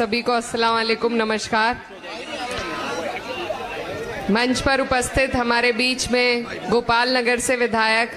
सभी को अस्सलाम वालेकुम, नमस्कार। मंच पर उपस्थित हमारे बीच में गोपाल नगर से विधायक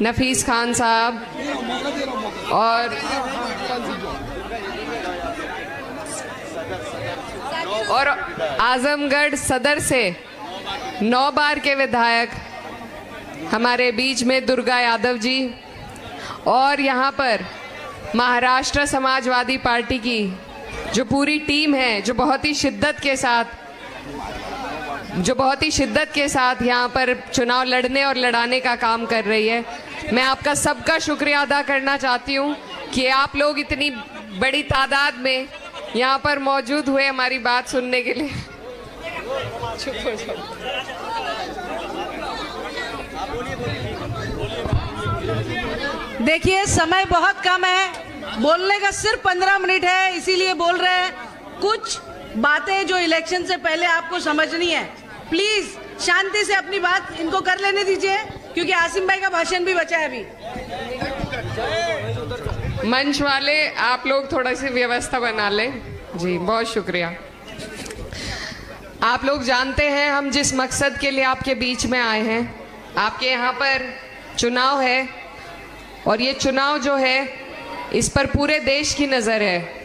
नफीस खान साहब और आजमगढ़ सदर से 9 बार के विधायक हमारे बीच में दुर्गा यादव जी, और यहाँ पर महाराष्ट्र समाजवादी पार्टी की जो पूरी टीम है, जो बहुत ही शिद्दत के साथ यहाँ पर चुनाव लड़ने और लड़ाने का काम कर रही है। मैं आपका सबका शुक्रिया अदा करना चाहती हूँ कि आप लोग इतनी बड़ी तादाद में यहाँ पर मौजूद हुए हमारी बात सुनने के लिए। देखिए, समय बहुत कम है, बोलने का सिर्फ 15 मिनट है, इसीलिए बोल रहे हैं। कुछ बातें जो इलेक्शन से पहले आपको समझनी है, प्लीज शांति से अपनी बात इनको कर लेने दीजिए, क्योंकि आसिम भाई का भाषण भी बचा है अभी। मंच वाले आप लोग थोड़ा सी व्यवस्था बना लें। जी बहुत शुक्रिया। आप लोग जानते हैं हम जिस मकसद के लिए आपके बीच में आए हैं। आपके यहाँ पर चुनाव है और ये चुनाव जो है इस पर पूरे देश की नज़र है।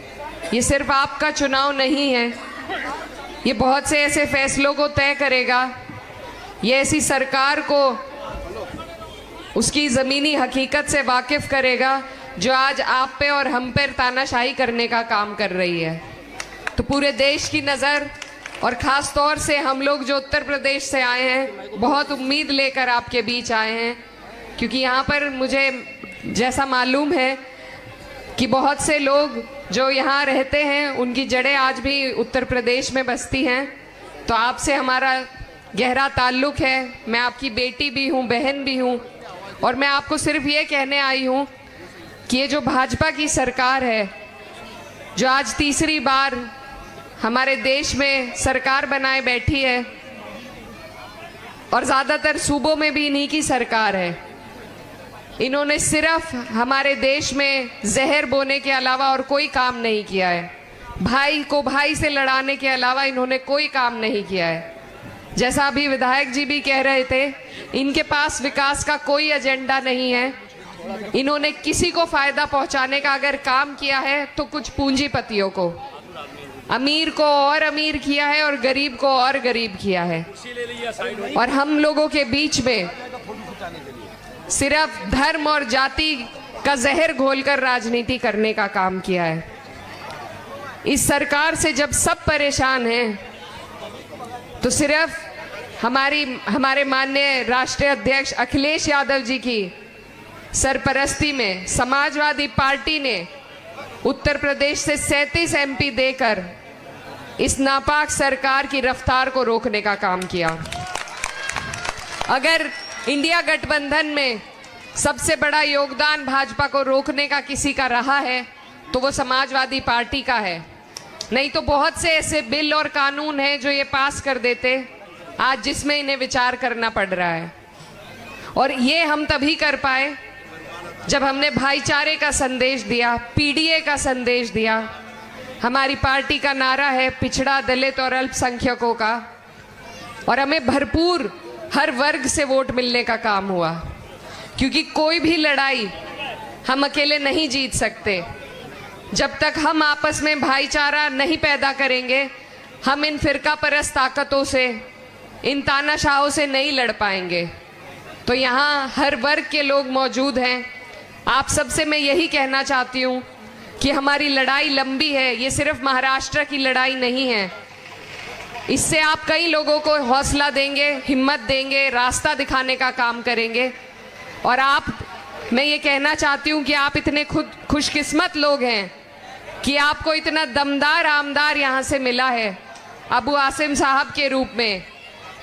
ये सिर्फ आपका चुनाव नहीं है, ये बहुत से ऐसे फैसलों को तय करेगा। ये ऐसी सरकार को उसकी ज़मीनी हकीकत से वाकिफ़ करेगा जो आज आप पे और हम पे तानाशाही करने का काम कर रही है। तो पूरे देश की नज़र और ख़ास तौर से हम लोग जो उत्तर प्रदेश से आए हैं, बहुत उम्मीद लेकर आपके बीच आए हैं, क्योंकि यहाँ पर मुझे जैसा मालूम है कि बहुत से लोग जो यहाँ रहते हैं उनकी जड़ें आज भी उत्तर प्रदेश में बसती हैं। तो आपसे हमारा गहरा ताल्लुक़ है। मैं आपकी बेटी भी हूँ, बहन भी हूँ, और मैं आपको सिर्फ ये कहने आई हूँ कि ये जो भाजपा की सरकार है, जो आज तीसरी बार हमारे देश में सरकार बनाए बैठी है और ज़्यादातर सूबों में भी इन्हीं की सरकार है, इन्होंने सिर्फ हमारे देश में जहर बोने के अलावा और कोई काम नहीं किया है। भाई को भाई से लड़ाने के अलावा इन्होंने कोई काम नहीं किया है। जैसा अभी विधायक जी भी कह रहे थे, इनके पास विकास का कोई एजेंडा नहीं है। इन्होंने किसी को फायदा पहुंचाने का अगर काम किया है तो कुछ पूंजीपतियों को, अमीर को और अमीर किया है और गरीब को और गरीब किया है। और हम लोगों के बीच में सिर्फ धर्म और जाति का जहर घोलकर राजनीति करने का काम किया है। इस सरकार से जब सब परेशान हैं तो सिर्फ हमारे माननीय राष्ट्रीय अध्यक्ष अखिलेश यादव जी की सरपरस्ती में समाजवादी पार्टी ने उत्तर प्रदेश से 37 MP देकर इस नापाक सरकार की रफ्तार को रोकने का काम किया। अगर इंडिया गठबंधन में सबसे बड़ा योगदान भाजपा को रोकने का किसी का रहा है तो वो समाजवादी पार्टी का है। नहीं तो बहुत से ऐसे बिल और कानून हैं जो ये पास कर देते आज, जिसमें इन्हें विचार करना पड़ रहा है। और ये हम तभी कर पाए जब हमने भाईचारे का संदेश दिया, PDA का संदेश दिया। हमारी पार्टी का नारा है पिछड़ा, दलित और अल्पसंख्यकों का, और हमें भरपूर हर वर्ग से वोट मिलने का काम हुआ, क्योंकि कोई भी लड़ाई हम अकेले नहीं जीत सकते। जब तक हम आपस में भाईचारा नहीं पैदा करेंगे, हम इन फिरका परस्त ताकतों से, इन तानाशाहों से नहीं लड़ पाएंगे। तो यहाँ हर वर्ग के लोग मौजूद हैं। आप सबसे मैं यही कहना चाहती हूँ कि हमारी लड़ाई लंबी है, ये सिर्फ महाराष्ट्र की लड़ाई नहीं है। इससे आप कई लोगों को हौसला देंगे, हिम्मत देंगे, रास्ता दिखाने का काम करेंगे। और मैं ये कहना चाहती हूँ कि आप इतने खुशकिस्मत लोग हैं कि आपको इतना दमदार आमदार यहाँ से मिला है अबू आसिम साहब के रूप में,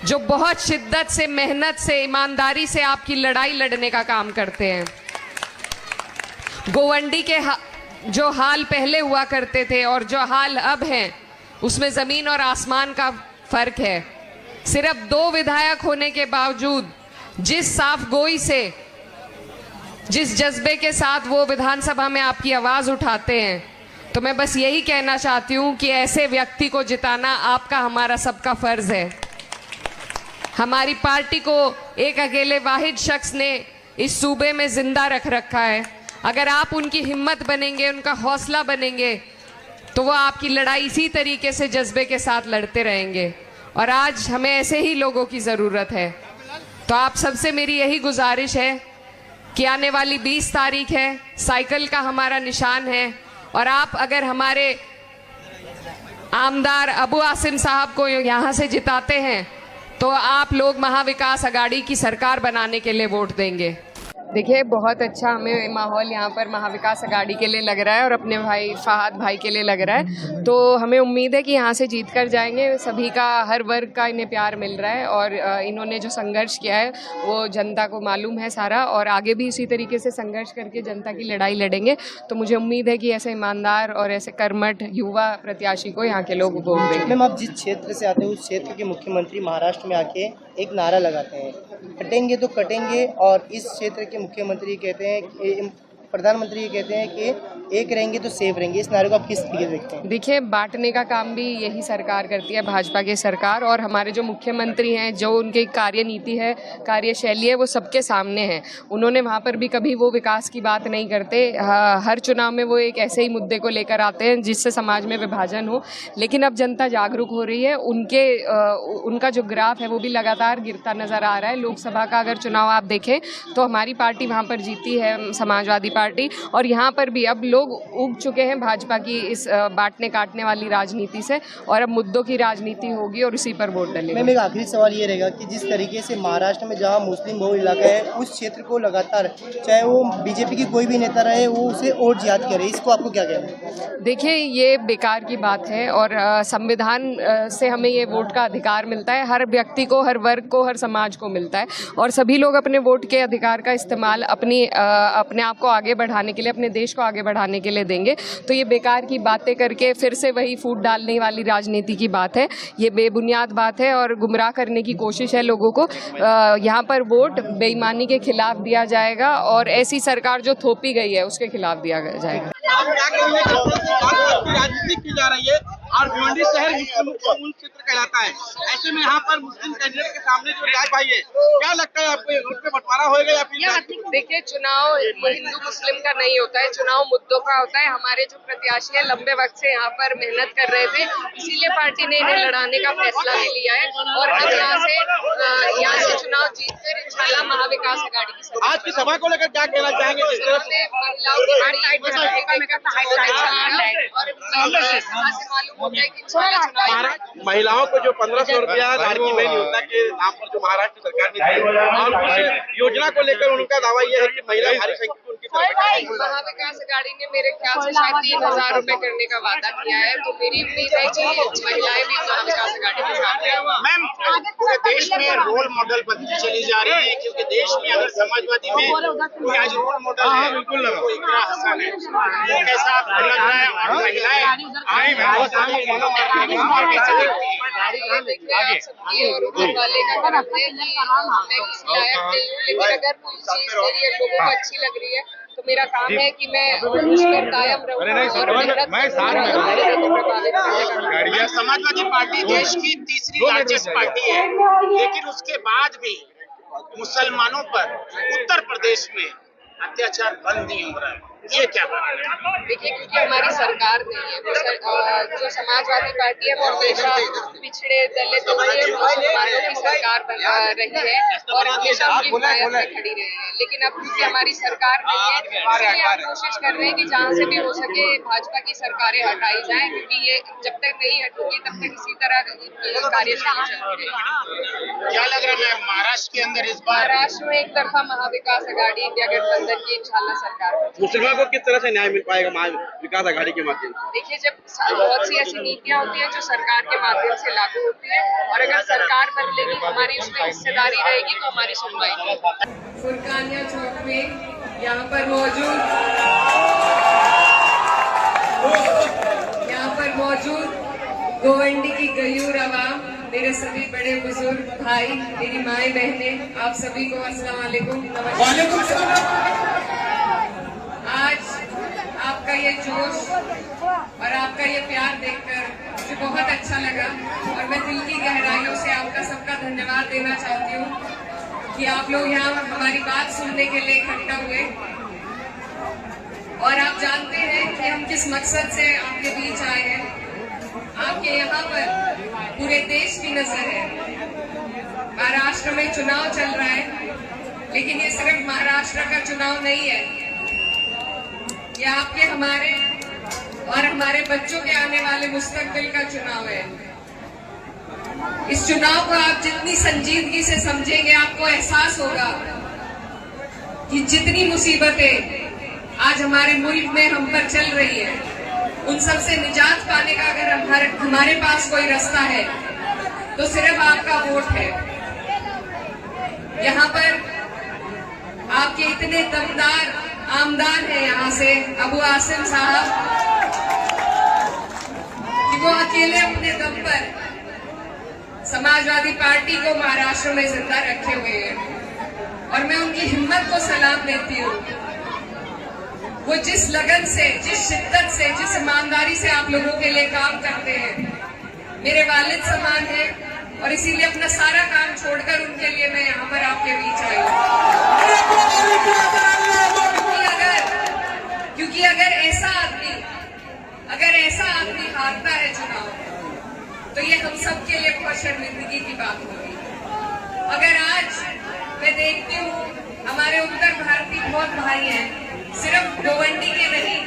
जो बहुत शिद्दत से, मेहनत से, ईमानदारी से आपकी लड़ाई लड़ने का काम करते हैं। गोवंडी के जो हाल पहले हुआ करते थे और जो हाल अब हैं, उसमें ज़मीन और आसमान का फर्क है। सिर्फ 2 विधायक होने के बावजूद जिस साफ गोई से, जिस जज्बे के साथ वो विधानसभा में आपकी आवाज़ उठाते हैं, तो मैं बस यही कहना चाहती हूँ कि ऐसे व्यक्ति को जिताना आपका हमारा सबका फर्ज है। हमारी पार्टी को एक अकेले वाहिद शख्स ने इस सूबे में जिंदा रख रखा है। अगर आप उनकी हिम्मत बनेंगे, उनका हौसला बनेंगे, तो वो आपकी लड़ाई इसी तरीके से जज्बे के साथ लड़ते रहेंगे। और आज हमें ऐसे ही लोगों की ज़रूरत है। तो आप सबसे मेरी यही गुजारिश है कि आने वाली 20 तारीख है, साइकिल का हमारा निशान है, और आप अगर हमारे आमदार अबू आसिम साहब को यहाँ से जिताते हैं तो आप लोग महाविकास अघाड़ी की सरकार बनाने के लिए वोट देंगे। देखिए, बहुत अच्छा हमें माहौल यहाँ पर महाविकास अघाड़ी के लिए लग रहा है और अपने भाई फहद भाई के लिए लग रहा है। तो हमें उम्मीद है कि यहाँ से जीत कर जाएंगे। सभी का, हर वर्ग का इन्हें प्यार मिल रहा है और इन्होंने जो संघर्ष किया है वो जनता को मालूम है सारा, और आगे भी इसी तरीके से संघर्ष करके जनता की लड़ाई लड़ेंगे। तो मुझे उम्मीद है कि ऐसे ईमानदार और ऐसे कर्मठ युवा प्रत्याशी को यहाँ के लोग वोट देंगे। मैम, आप जिस क्षेत्र से आते हैं उस क्षेत्र के मुख्यमंत्री महाराष्ट्र में आके एक नारा लगाते हैं, कटेंगे तो कटेंगे, और इस क्षेत्र के मुख्यमंत्री कहते हैं कि प्रधानमंत्री ये कहते हैं कि एक रहेंगे तो सेफ रहेंगे। इस नारे को आप किस तरीके से देखते हैं? देखिए, बांटने का काम भी यही सरकार करती है, भाजपा की सरकार, और हमारे जो मुख्यमंत्री हैं, जो उनकी कार्यनीति है, कार्यशैली है, वो सबके सामने है। उन्होंने वहाँ पर भी कभी वो विकास की बात नहीं करते। हर चुनाव में वो एक ऐसे ही मुद्दे को लेकर आते हैं जिससे समाज में विभाजन हो। लेकिन अब जनता जागरूक हो रही है, उनका जो ग्राफ है वो भी लगातार गिरता नजर आ रहा है। लोकसभा का अगर चुनाव आप देखें तो हमारी पार्टी वहाँ पर जीती है, समाजवादी पार्टी, और यहाँ पर भी अब लोग उग चुके हैं भाजपा की इस बांटने काटने वाली राजनीति से, और अब मुद्दों की राजनीति होगी और उसी पर वोट डलेगा। मैम, एक आखिरी सवाल ये रहेगा कि जिस तरीके से महाराष्ट्र में जहाँ मुस्लिम बहुल इलाका है उस क्षेत्र को लगातार, चाहे वो बीजेपी की कोई भी नेता रहे, वो उसे और ज्यादा करे, इसको आपको क्या कहना है? देखिए, ये बेकार की बात है, और संविधान से हमें ये वोट का अधिकार मिलता है। हर व्यक्ति को, हर वर्ग को, हर समाज को मिलता है, और सभी लोग अपने वोट के अधिकार का इस्तेमाल अपने आप को आगे बढ़ाने के लिए, अपने देश को आगे बढ़ाने के लिए देंगे। तो ये बेकार की बातें करके फिर से वही फूट डालने वाली राजनीति की बात है, ये बेबुनियाद बात है और गुमराह करने की कोशिश है लोगों को। यहाँ पर वोट बेईमानी के खिलाफ दिया जाएगा, और ऐसी सरकार जो थोपी गई है उसके खिलाफ दिया जाएगा। राजनीति की जा रही है और भिवंडी शहर मुस्लिम क्षेत्र कहलाता है। ऐसे में यहाँ पर मुस्लिम कैंडिडेट के सामने जो राज भाई है, क्या लगता है आपको, वोट पे बंटवारा होगा या फिर? देखिए, चुनाव हिंदू मुस्लिम का नहीं होता है, चुनाव मुद्दों का होता है। हमारे जो प्रत्याशी है लंबे वक्त से यहाँ पर मेहनत कर रहे थे, इसीलिए पार्टी ने इन्हें लड़ाने का फैसला भी लिया है, और हम यहाँ से चुनाव जीतकर इंशाल्लाह महाविकास अघाड़ी की सरकार। आज की सभा को लेकर क्या कहना चाहेंगे? जिस तरह से महिलाओं की महिलाओं को जो 1500 रुपया लाड़की बहन योजना के नाम पर जो महाराष्ट्र सरकार ने दी, और उस योजना को लेकर उनका दावा यह है कि महिला भारी संख्या में उनकी तरफ। महाविकास अघाड़ी ने मेरे ख्याल से शायद 3000 रुपए करने का वादा किया है, तो मेरी उम्मीद है कि महिलाएं भी महाविकास अघाड़ी के साथ हैं। मैम, पूरे देश में रोल मॉडल बनती चली जा रही है, क्योंकि देश में अगर समाजवादी में कोई आज रोल मॉडल है बिल्कुल वो इकरा हसन है। वो कैसा आपको लग रहा है? और महिलाएं लेकिन अगर कोई चीज मेरी लोगों को अच्छी लग रही है तो मेरा काम है कि मैं उस पर कायम रहूं। समाजवादी पार्टी देश की तीसरी लार्जेस्ट पार्टी है, लेकिन उसके बाद भी मुसलमानों पर उत्तर प्रदेश में अत्याचार बंद नहीं हो रहा है, ये क्या कारण है? देखिए, क्योंकि हमारी सरकार नहीं है, जो समाजवादी पार्टी है वो हमेशा पिछड़े दलित मुसलमानों की सरकार रही है और हमेशा उनकी हिमायत में खड़ी रही है। लेकिन अब क्योंकि हमारी सरकार नहीं है, इसलिए हम कोशिश कर रहे हैं कि जहाँ से भी हो सके भाजपा की सरकारें हटाई जाएं, क्योंकि ये जब तक नहीं हटेगी तब तक इसी तरह कार्यशैली चलती रहेगी। क्या लग रहा है महाराष्ट्र के अंदर इस बार? महाराष्ट्र में एक तरफा महाविकास अघाड़ी इंडिया गठबंधन की इंशाल्लाह सरकार को किस तरह से न्याय मिल पाएगा महाविकास अघाड़ी के माध्यम से? देखिए, जब बहुत सी ऐसी नीतियां होती हैं जो सरकार के माध्यम से लागू होती है, और अगर सरकार बदलेगी, हमारी उसमें हिस्सेदारी रहेगी, तो हमारी सुनवाई होगी। फुरकानिया चौक में यहाँ पर मौजूद गोवंडी की गयूर आवाम, मेरे सभी बड़े बुजुर्ग भाई, मेरी माएँ बहनें, आप सभी को अस्सलाम वालेकुम, नमस्कार। आज आपका ये जोश और आपका ये प्यार देखकर मुझे बहुत अच्छा लगा और मैं दिल की गहराइयों से आपका सबका धन्यवाद देना चाहती हूँ कि आप लोग यहाँ हमारी बात सुनने के लिए इकट्ठा हुए। और आप जानते हैं कि हम किस मकसद से आपके बीच आए हैं। आपके यहाँ पर पूरे देश की नजर है। महाराष्ट्र में चुनाव चल रहा है, लेकिन ये सिर्फ महाराष्ट्र का चुनाव नहीं है, ये आपके हमारे और हमारे बच्चों के आने वाले मुस्तकबिल का चुनाव है। इस चुनाव को आप जितनी संजीदगी से समझेंगे, आपको एहसास होगा कि जितनी मुसीबतें आज हमारे मुल्क में हम पर चल रही है, उन सब से निजात पाने का अगर हमारे पास कोई रास्ता है तो सिर्फ आपका वोट है। यहाँ पर आपके इतने दमदार आमदार हैं यहाँ से अबू आसिम साहब कि वो अकेले अपने दम पर समाजवादी पार्टी को महाराष्ट्र में जिंदा रखे हुए हैं और मैं उनकी हिम्मत को सलाम देती हूँ। वो जिस लगन से, जिस शिद्दत से, जिस ईमानदारी से आप लोगों के लिए काम करते हैं, मेरे वालिद समान है और इसीलिए अपना सारा काम छोड़कर उनके लिए मैं यहाँ पर आपके बीच आई हूँ। क्योंकि अगर ऐसा आदमी हारता है चुनाव, तो ये हम सब के लिए बहुत शर्मिंदगी की बात होगी। अगर आज मैं देखती हूँ हमारे उत्तर भारतीय बहुत भाई हैं, सिर्फ गोवंडी के नहीं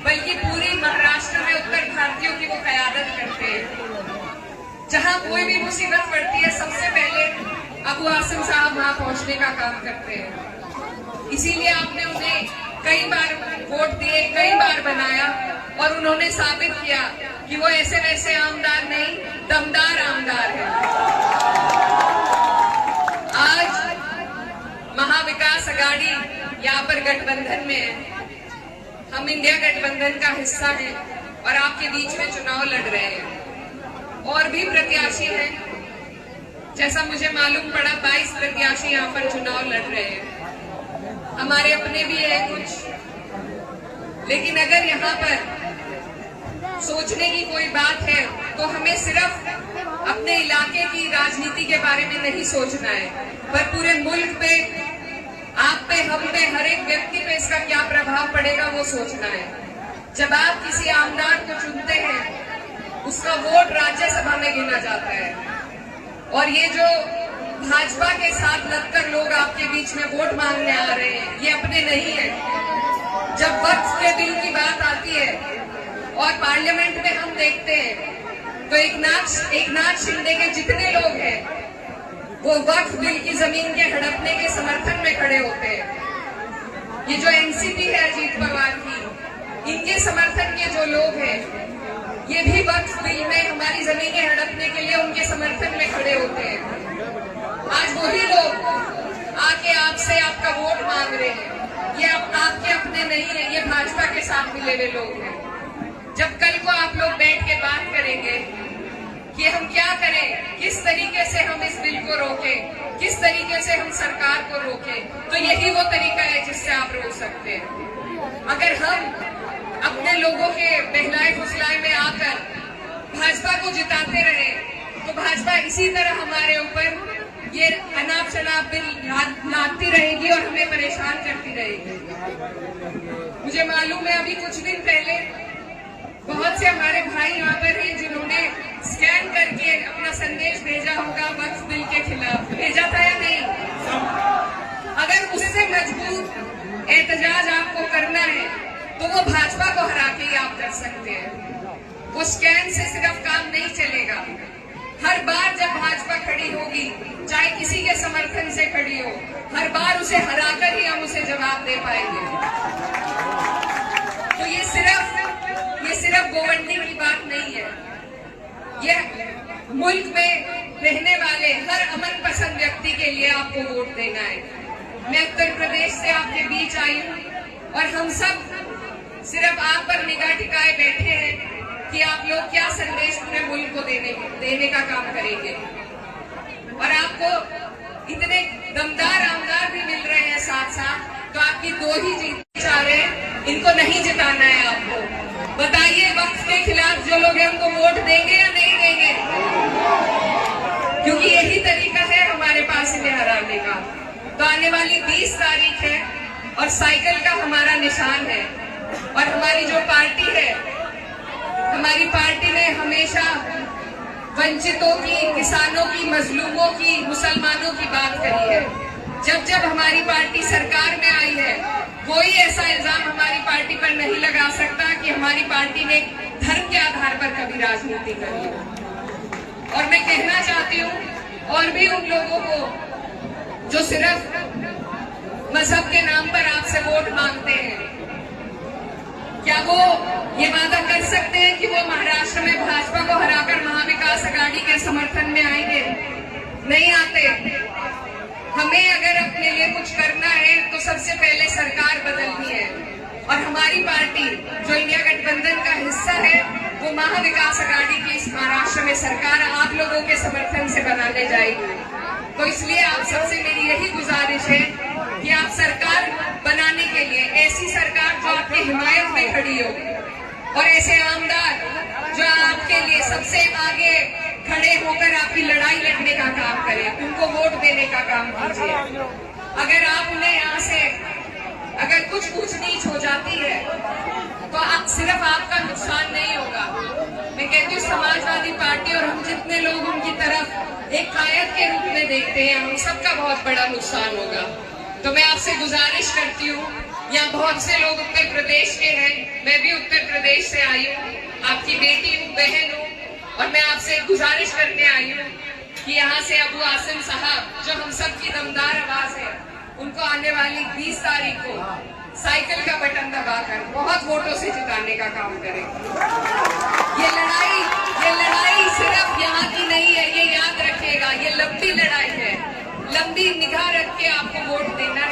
बल्कि पूरी महाराष्ट्र में उत्तर भारतीयों की वो क़यादत करते हैं। जहां कोई भी मुसीबत पड़ती है, सबसे पहले अबू आसिम साहब वहां पहुंचने का काम करते हैं। इसीलिए आपने उन्हें कई बार वोट दिए, कई बार बनाया और उन्होंने साबित किया कि वो ऐसे वैसे आमदार नहीं, दमदार आमदार है। आज महाविकास अघाड़ी यहाँ पर गठबंधन में है। हम इंडिया गठबंधन का हिस्सा हैं और आपके बीच में चुनाव लड़ रहे हैं। और भी प्रत्याशी हैं, जैसा मुझे मालूम पड़ा 22 प्रत्याशी यहाँ पर चुनाव लड़ रहे हैं। हमारे अपने भी है कुछ, लेकिन अगर यहाँ पर सोचने की कोई बात है तो हमें सिर्फ अपने इलाके की राजनीति के बारे में नहीं सोचना है, पर पूरे मुल्क पे, आप पे, हम पे, हर एक व्यक्ति पे इसका क्या प्रभाव पड़ेगा वो सोचना है। जब आप किसी आमदार को चुनते हैं, उसका वोट राज्यसभा में गिना जाता है और ये जो भाजपा के साथ लगकर लोग आपके बीच में वोट मांगने आ रहे हैं, ये अपने नहीं है। जब वक्फ के बिल की बात आती है और पार्लियामेंट में हम देखते हैं तो एक नाथ शिंदे के जितने लोग हैं वो वक्फ बिल की जमीन के हड़पने के समर्थन में खड़े होते हैं। ये जो एनसीपी है अजीत पवार की, इनके समर्थन के जो लोग हैं, ये भी वक्फ बिल में हमारी जमीनें हड़पने के लिए उनके समर्थन में खड़े होते हैं। आज वही लोग आके आपसे आपका वोट मांग रहे हैं। ये आपके अपने नहीं है, ये भाजपा के साथ मिले हुए लोग हैं। जब कल को आप लोग बैठ के बात करेंगे कि हम क्या करें, किस तरीके से हम इस बिल को रोकें, किस तरीके से हम सरकार को रोकें, तो यही वो तरीका है जिससे आप रोक सकते हैं। अगर हम अपने लोगों के बहलाए फुसलाए में आकर भाजपा को जिताते रहे तो भाजपा इसी तरह हमारे ऊपर ये अनाप शनाप बिल लाती रहेगी और हमें परेशान करती रहेगी। मुझे मालूम है अभी कुछ दिन पहले बहुत से हमारे भाई यहाँ पर हैं जिन्होंने स्कैन करके अपना संदेश भेजा होगा वक्फ बिल के खिलाफ। भेजा था या नहीं? अगर उससे मजबूत एहतजाज आपको करना है तो वो भाजपा को हरा के ही आप कर सकते हैं। वो स्कैन से सिर्फ काम नहीं चलेगा। हर बार जब भाजपा खड़ी होगी, चाहे किसी के समर्थन से खड़ी हो, हर बार उसे हराकर ही हम उसे जवाब दे पाएंगे। तो ये सिर्फ गोवंडी की बात नहीं है, ये मुल्क में रहने वाले हर अमन पसंद व्यक्ति के लिए आपको वोट देना है। मैं उत्तर प्रदेश से आपके बीच आई हूँ और हम सब सिर्फ आप पर निगाह टिकाए बैठे हैं कि आप लोग क्या संदेश पूरे मुल्क को देने का काम करेंगे। और आपको इतने दमदार आमदार भी मिल रहे हैं साथ साथ, तो आपकी दो ही जीत चाह रहे हैं इनको नहीं जिताना है आपको। बताइए वक्फ के खिलाफ जो लोग हैं उनको वोट देंगे या नहीं देंगे? क्योंकि यही तरीका है हमारे पास इन्हें हराने का। तो आने वाली 20 तारीख है और साइकिल का हमारा निशान है। और हमारी जो पार्टी है, हमारी पार्टी ने हमेशा वंचितों की, किसानों की, मजलूमों की, मुसलमानों की बात करी है। जब जब हमारी पार्टी सरकार में आई है, कोई ऐसा इल्जाम हमारी पार्टी पर नहीं लगा सकता कि हमारी पार्टी ने धर्म के आधार पर कभी राजनीति करी है। और मैं कहना चाहती हूँ और भी उन लोगों को जो सिर्फ मजहब के नाम पर आपसे वोट मांगते हैं, क्या वो ये वादा कर सकते हैं कि वो महाराष्ट्र में भाजपा को हराकर महाविकास अघाड़ी के समर्थन में आएंगे? नहीं आते। हमें अगर अपने लिए कुछ करना है तो सबसे पहले सरकार बदलनी है। और हमारी पार्टी जो इंडिया गठबंधन का हिस्सा है, वो महाविकास अघाड़ी की इस महाराष्ट्र में सरकार आप लोगों के समर्थन से बनाने जाएगी। तो इसलिए आप सबसे मेरी यही गुजारिश है कि आप सरकार बनाने के लिए ऐसी सरकार जो आपकी हिमायत में खड़ी हो और ऐसे आमदार जो आपके लिए सबसे आगे खड़े होकर आपकी लड़ाई लड़ने का काम करें, उनको वोट देने का काम कीजिए। अगर आप उन्हें यहाँ से अगर कुछ ऊंच नीच हो जाती है तो आप सिर्फ आपका नुकसान नहीं होगा। मैं कहती हूँ समाजवादी पार्टी और हम जितने लोग उनकी तरफ एक कायद के रूप में देखते हैं, हम सबका बहुत बड़ा नुकसान होगा। तो मैं आपसे गुजारिश करती हूँ, यहाँ बहुत से लोग उत्तर प्रदेश के हैं, मैं भी उत्तर प्रदेश से आई हूँ, आपकी बेटी हूँ, बहन हूँ, और मैं आपसे गुजारिश करने आई हूँ कि यहाँ से अबू आसिम साहब जो हम सबकी दमदार आवाज है, उनको आने वाली 20 तारीख को साइकिल का बटन दबाकर बहुत वोटों से जिताने का काम करें। ये लड़ाई सिर्फ यहाँ की नहीं है, ये याद रखिएगा, ये लंबी लड़ाई है। लंबी निगाह रख के आपको वोट देना है।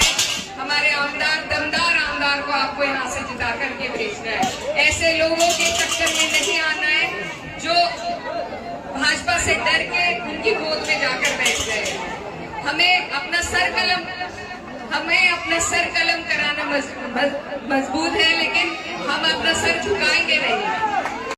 हमारे आमदार, दमदार आमदार को आपको यहाँ से जिता करके भेजना है। ऐसे लोगों के चक्कर में नहीं आना है जो भाजपा से डर के उनकी गोद में जाकर बैठ गए। हमें अपना सर कलम कराना मजबूत है, लेकिन हम अपना सर झुकाएंगे नहीं।